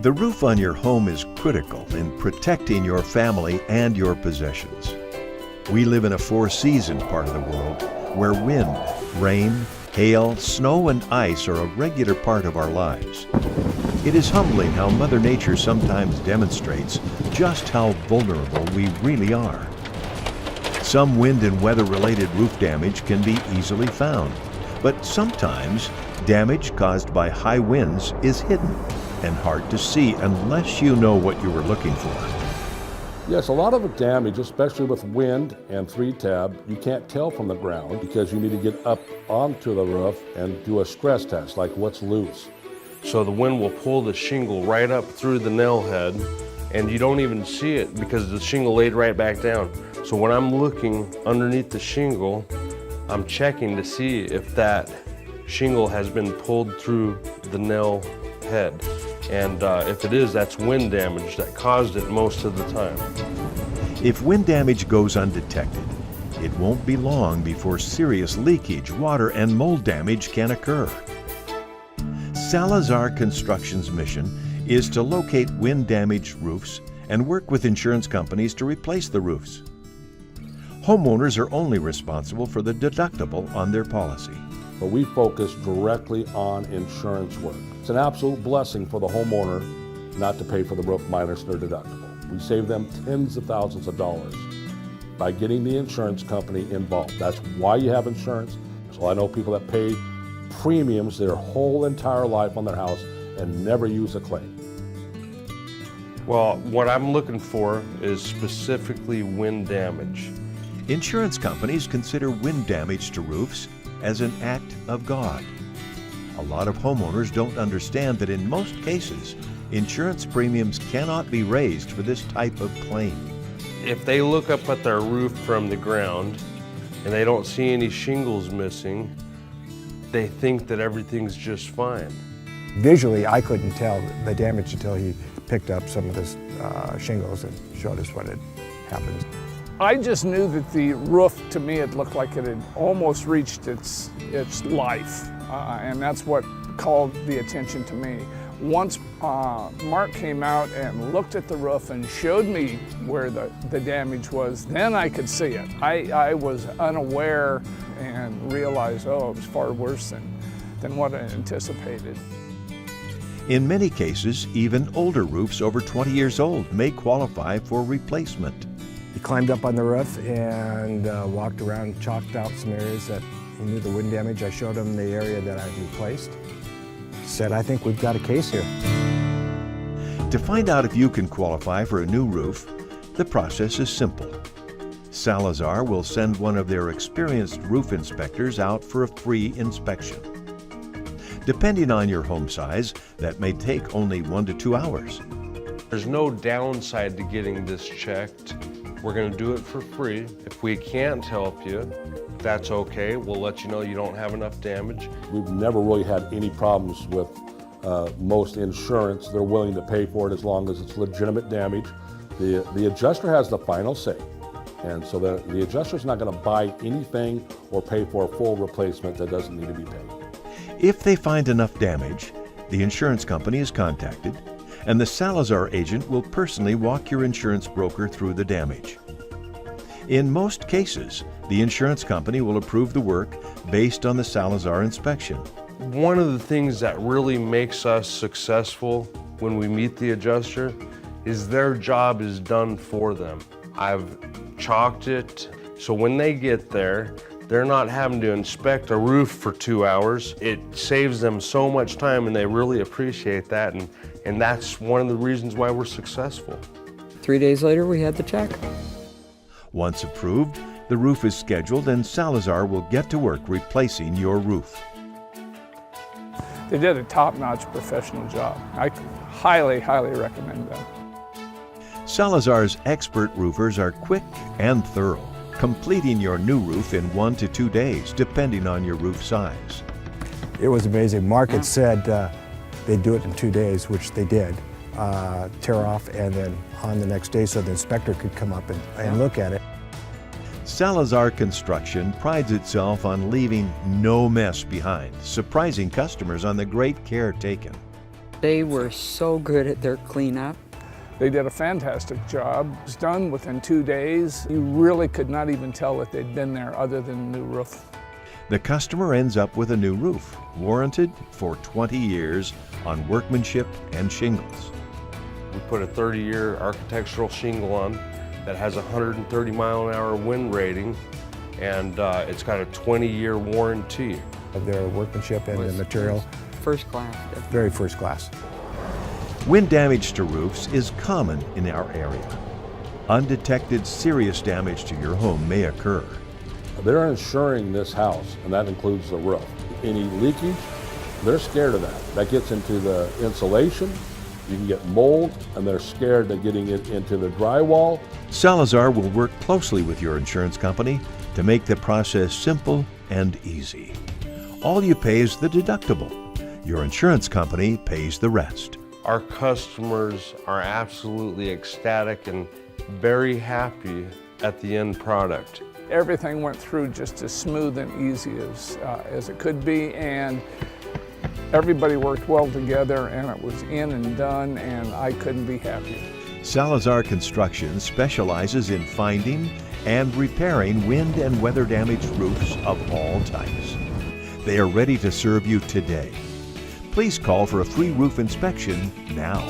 The roof on your home is critical in protecting your family and your possessions. We live in a four-season part of the world where wind, rain, hail, snow, and ice are a regular part of our lives. It is humbling how Mother Nature sometimes demonstrates just how vulnerable we really are. Some wind and weather-related roof damage can be easily found, but sometimes damage caused by high winds is hidden and hard to see unless you know what you were looking for. Yes, a lot of the damage, especially with wind and 3-tab, you can't tell from the ground because you need to get up onto the roof and do a stress test, like what's loose. So the wind will pull the shingle right up through the nail head, and you don't even see it because the shingle laid right back down. So when I'm looking underneath the shingle, I'm checking to see if that shingle has been pulled through the nail head. And if it is, that's wind damage that caused it most of the time. If wind damage goes undetected, it won't be long before serious leakage, water, and mold damage can occur. Salazar Construction's mission is to locate wind-damaged roofs and work with insurance companies to replace the roofs. Homeowners are only responsible for the deductible on their policy. But we focus directly on insurance work. It's an absolute blessing for the homeowner not to pay for the roof minus their deductible. We save them tens of thousands of dollars by getting the insurance company involved. That's why you have insurance. So I know people that pay premiums their whole entire life on their house and never use a claim. Well, what I'm looking for is specifically wind damage. Insurance companies consider wind damage to roofs as an act of God. A lot of homeowners don't understand that in most cases, insurance premiums cannot be raised for this type of claim. If they look up at their roof from the ground and they don't see any shingles missing, they think that everything's just fine. Visually, I couldn't tell the damage until he picked up some of this shingles and showed us what had happened. I just knew that the roof, to me, it looked like it had almost reached its life, and that's what called the attention to me. Once Mark came out and looked at the roof and showed me where the damage was, then I could see it. I was unaware and realized, oh, it was far worse than what I anticipated. In many cases, even older roofs over 20 years old may qualify for replacement. He climbed up on the roof and walked around, chalked out some areas that he knew the wind damage. I showed him the area that I replaced. Said, I think we've got a case here. To find out if you can qualify for a new roof, the process is simple. Salazar will send one of their experienced roof inspectors out for a free inspection. Depending on your home size, that may take only 1 to 2 hours. There's no downside to getting this checked. We're going to do it for free. If we can't help you, that's okay. We'll let you know you don't have enough damage. We've never really had any problems with most insurance. They're willing to pay for it as long as it's legitimate damage. The adjuster has the final say. And so the adjuster's not going to buy anything or pay for a full replacement that doesn't need to be paid. If they find enough damage, the insurance company is contacted, and the Salazar agent will personally walk your insurance broker through the damage. In most cases, the insurance company will approve the work based on the Salazar inspection. One of the things that really makes us successful when we meet the adjuster is their job is done for them. I've chalked it, so when they get there, they're not having to inspect a roof for 2 hours. It saves them so much time, and they really appreciate that, and that's one of the reasons why we're successful. 3 days later, we had the check. Once approved, the roof is scheduled and Salazar will get to work replacing your roof. They did a top-notch professional job. I highly, highly recommend them. Salazar's expert roofers are quick and thorough, completing your new roof in 1 to 2 days, depending on your roof size. It was amazing. Mark had said they'd do it in 2 days, which they did, tear off, and then on the next day so the inspector could come up and look at it. Salazar Construction prides itself on leaving no mess behind, surprising customers on the great care taken. They were so good at their cleanup. They did a fantastic job. It was done within 2 days. You really could not even tell that they'd been there other than a new roof. The customer ends up with a new roof, warranted for 20 years on workmanship and shingles. We put a 30-year architectural shingle on that has a 130-mile-an-hour wind rating, and it's got a 20-year warranty. Their workmanship and the material, First class. very first class. Wind damage to roofs is common in our area. Undetected serious damage to your home may occur. They're insuring this house, and that includes the roof. Any leakage, they're scared of that. That gets into the insulation, you can get mold, and they're scared of getting it into the drywall. Salazar will work closely with your insurance company to make the process simple and easy. All you pay is the deductible. Your insurance company pays the rest. Our customers are absolutely ecstatic and very happy at the end product. Everything went through just as smooth and easy as it could be, and everybody worked well together, and it was in and done, and I couldn't be happier. Salazar Construction specializes in finding and repairing wind and weather damaged roofs of all types. They are ready to serve you today. Please call for a free roof inspection now.